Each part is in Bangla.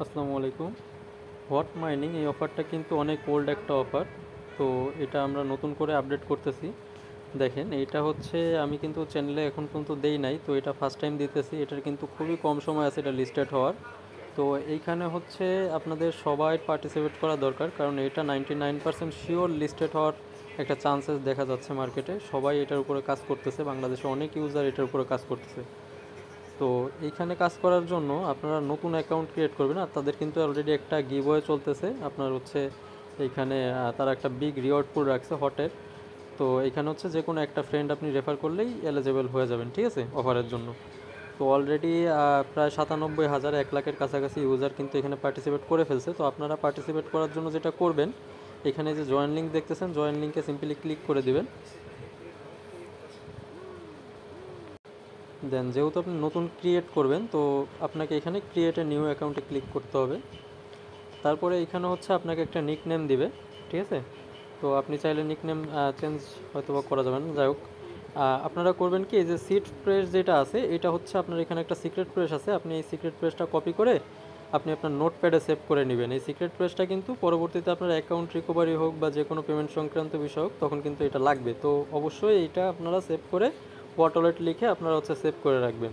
আসসালামু আলাইকুম। হট মাইনিং এই অফারটা কিন্তু অনেক ওল্ড একটা অফার। তো এটা আমরা নতুন করে আপডেট করতেছি। দেখেন এটা হচ্ছে আমি কিন্তু চ্যানেলে এখন পর্যন্ত দেই নাই, তো এটা ফার্স্ট টাইম দিতেছি। এটার কিন্তু খুবই কম সময় আছে এটা লিস্টেড হওয়ার। তো এইখানে হচ্ছে আপনাদের সবাই পার্টিসিপেট করা দরকার, কারণ এটা 99% শিওর লিস্টেড হওয়ার একটা চান্সেস দেখা যাচ্ছে মার্কেটে। সবাই এটার উপরে কাজ করতেছে, বাংলাদেশে অনেক ইউজার এটার উপরে কাজ করতেছে। তো এইখানে কাজ করার জন্য আপনারা নতুন অ্যাকাউন্ট ক্রিয়েট করবেন, আর তাদের কিন্তু অলরেডি একটা গিভওয়ে চলতেছে আপনার হচ্ছে এইখানে। তারা একটা বিগ রিওয়ার্ড পুল রাখছে হটের। তো এইখানে হচ্ছে যে কোনো একটা ফ্রেন্ড আপনি রেফার করলেই এলিজেবল হয়ে যাবেন, ঠিক আছে, অফারের জন্য। তো অলরেডি প্রায় 97,000 1 লাখের কাছাকাছি ইউজার কিন্তু এখানে পার্টিসিপেট করে ফেলছে। তো আপনারা পার্টিসিপেট করার জন্য যেটা করবেন, এখানে যে জয়েন লিঙ্ক দেখতেছেন, জয়েন লিঙ্কে সিম্পলি ক্লিক করে দিবেন। দেন যেহেতু আপনি নতুন ক্রিয়েট করবেন, তো আপনাকে এখানে ক্রিয়েট এ নিউ অ্যাকাউন্টে ক্লিক করতে হবে। তারপরে এখানে হচ্ছে আপনাকে একটা নিক নেম দিবে, ঠিক আছে। তো আপনি চাইলে নিক নেম চেঞ্জ হয়তো বা করা যাবে না, যাই হোক। আপনারা করবেন কি, এই যে সিট প্রেস যেটা আছে, এটা হচ্ছে আপনার এখানে একটা সিক্রেট প্রেস আছে। আপনি এই সিক্রেট প্রেসটা কপি করে আপনি আপনার নোটপ্যাডে সেভ করে নেবেন। এই সিক্রেট প্রেসটা কিন্তু পরবর্তীতে আপনার অ্যাকাউন্ট রিকভারি হোক বা যে কোনো পেমেন্ট সংক্রান্ত বিষয় হোক, তখন কিন্তু এটা লাগবে। তো অবশ্যই এইটা আপনারা সেভ করে ওয়ালেট লিখে আপনারা হচ্ছে সেভ করে রাখবেন।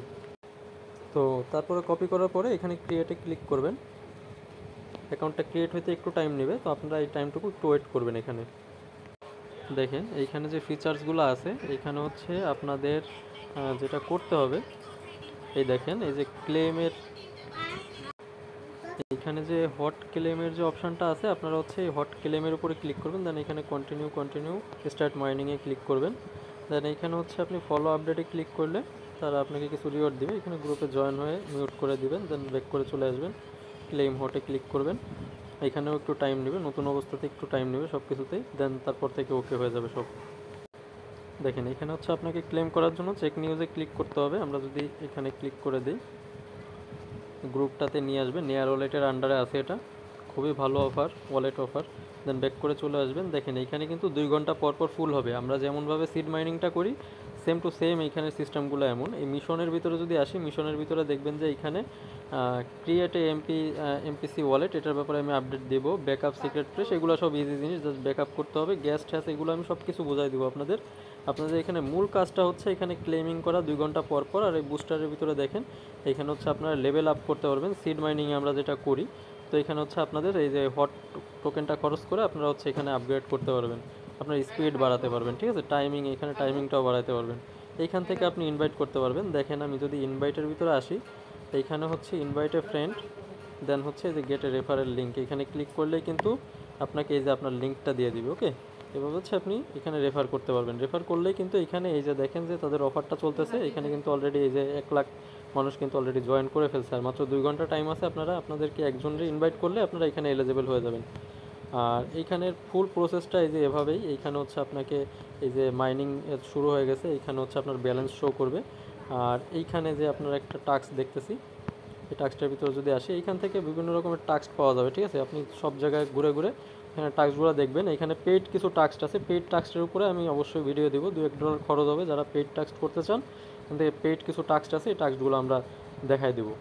তো তারপরে কপি করার পরে এখানে ক্রিয়েটে ক্লিক করবেন। অ্যাকাউন্টটা ক্রিয়েট হইতে একটু টাইম নেবে, তো আপনারা এই টাইমটুকু একটু ওয়েট করবেন এখানে। দেখেন এইখানে যে ফিচার্সগুলো আছে, এইখানে হচ্ছে আপনাদের যেটা করতে হবে, এই দেখেন এই যে ক্লেমের, এখানে যে হট ক্লেমের যে অপশানটা আছে, আপনারা হচ্ছে এই হট ক্লেমের উপরে ক্লিক করবেন। দেন এখানে কন্টিনিউ কন্টিনিউ স্টার্ট মাইনিংয়ে ক্লিক করবেন। দেন এইখানে হচ্ছে আপনি ফলো আপডেটে ক্লিক করলে তারা আপনাকে কিছু রিওয়ার্ড দিবে। এখানে গ্রুপে জয়েন হয়ে মিউট করে দিবেন, দেন ব্যাক করে চলে আসবেন। ক্লেম হটে ক্লিক করবেন। এখানেও একটু টাইম নেবে, নতুন অবস্থাতে একটু টাইম নেবে সব কিছুতেই। দেন তারপর থেকে ওকে হয়ে যাবে সব। দেখেন এখানে হচ্ছে আপনাকে ক্লেম করার জন্য চেক নিউজে ক্লিক করতে হবে। আমরা যদি এখানে ক্লিক করে দিই, গ্রুপটাতে নিয়ে আসবে। নেয়ার ওয়ালেটের আন্ডারে আছে এটা, খুবই ভালো offer, wallet offer. Then back করে চলে আসবেন। দেখেন এইখানে কিন্তু 2 ঘন্টা পর পর ফুল হবে। আমরা যেমনভাবে সিড মাইনিংটা করি সেম টু সেম এইখানের সিস্টেমগুলো এমন। এই মিশনের ভিতরে যদি আসি, মিশনের ভিতরে দেখবেন যে এইখানে ক্রিয়েট এ এমপিসি ওয়ালেট, এটার ব্যাপারে আমি আপডেট দেবো। ব্যাকআপ সিক্রেট প্রেস, এগুলো সব ইজি জিনিস, জাস্ট ব্যাকআপ করতে হবে। গ্যাস ট্যাস এগুলো আমি সব কিছু বোঝাই দেবো আপনাদের। আপনাদের এখানে মূল কাজটা হচ্ছে এখানে ক্লেমিং করা 2 ঘন্টা পর পর। আর এই বুস্টারের ভিতরে দেখেন এখানে হচ্ছে আপনারা লেভেল আপ করতে পারবেন সিড মাইনিংয়ে আমরা যেটা করি। তো এখানে হচ্ছে আপনাদের এই যে হট টোকেনটা খরচ করে আপনারা হচ্ছে এখানে আপগ্রেড করতে পারবেন, আপনার স্পিড বাড়াতে পারবেন, ঠিক আছে। টাইমিং, এখানে টাইমিংটাও বাড়াতে পারবেন। এইখান থেকে আপনি ইনভাইট করতে পারবেন। দেখেন আমি যদি ইনভাইটের ভিতরে আসি, এইখানে হচ্ছে ইনভাইট এ ফ্রেন্ড, দেন হচ্ছে এই যে গেট এ রেফারেল লিঙ্ক, এখানে ক্লিক করলেই কিন্তু আপনাকে এই যে আপনার লিঙ্কটা দিয়ে দিবে। ওকে, এভাবে হচ্ছে আপনি এখানে রেফার করতে পারবেন। রেফার করলেই কিন্তু এখানে এই যে দেখেন যে তাদের অফারটা চলতেছে, এখানে কিন্তু অলরেডি এই যে 1 লাখ মানুষ কিন্তু অলরেডি জয়েন করে ফেলছে। আর মাত্র 2 ঘন্টা টাইম আছে। আপনারা আপনাদেরকে একজনের ইনভাইট করলে আপনারা এখানে এলিজেবল হয়ে যাবেন। আর এইখানের ফুল প্রসেসটা এই যে এভাবেই। এইখানে হচ্ছে আপনাকে এই যে মাইনিং শুরু হয়ে গেছে, এইখানে হচ্ছে আপনার ব্যালেন্স শো করবে। আর এইখানে যে আপনারা একটা টাস্ক দেখতেছি, এই টাস্কটার ভিতরে যদি আসি, এইখান থেকে বিভিন্ন রকমের টাস্ক পাওয়া যাবে, ঠিক আছে। আপনি সব জায়গায় ঘুরে ঘুরে এখানে টাস্কগুলো দেখবেন। এখানে পেইড কিছু টাস্ক আছে, পেইড টাস্কের উপরে আমি অবশ্যই ভিডিও দেবো। $2-1 খরচ হবে যারা পেইড টাস্ক করতে চান। এখান থেকে পেইড কিছু টাস্ক আছে, এই টাস্কগুলো আমরা দেখাই দেবো।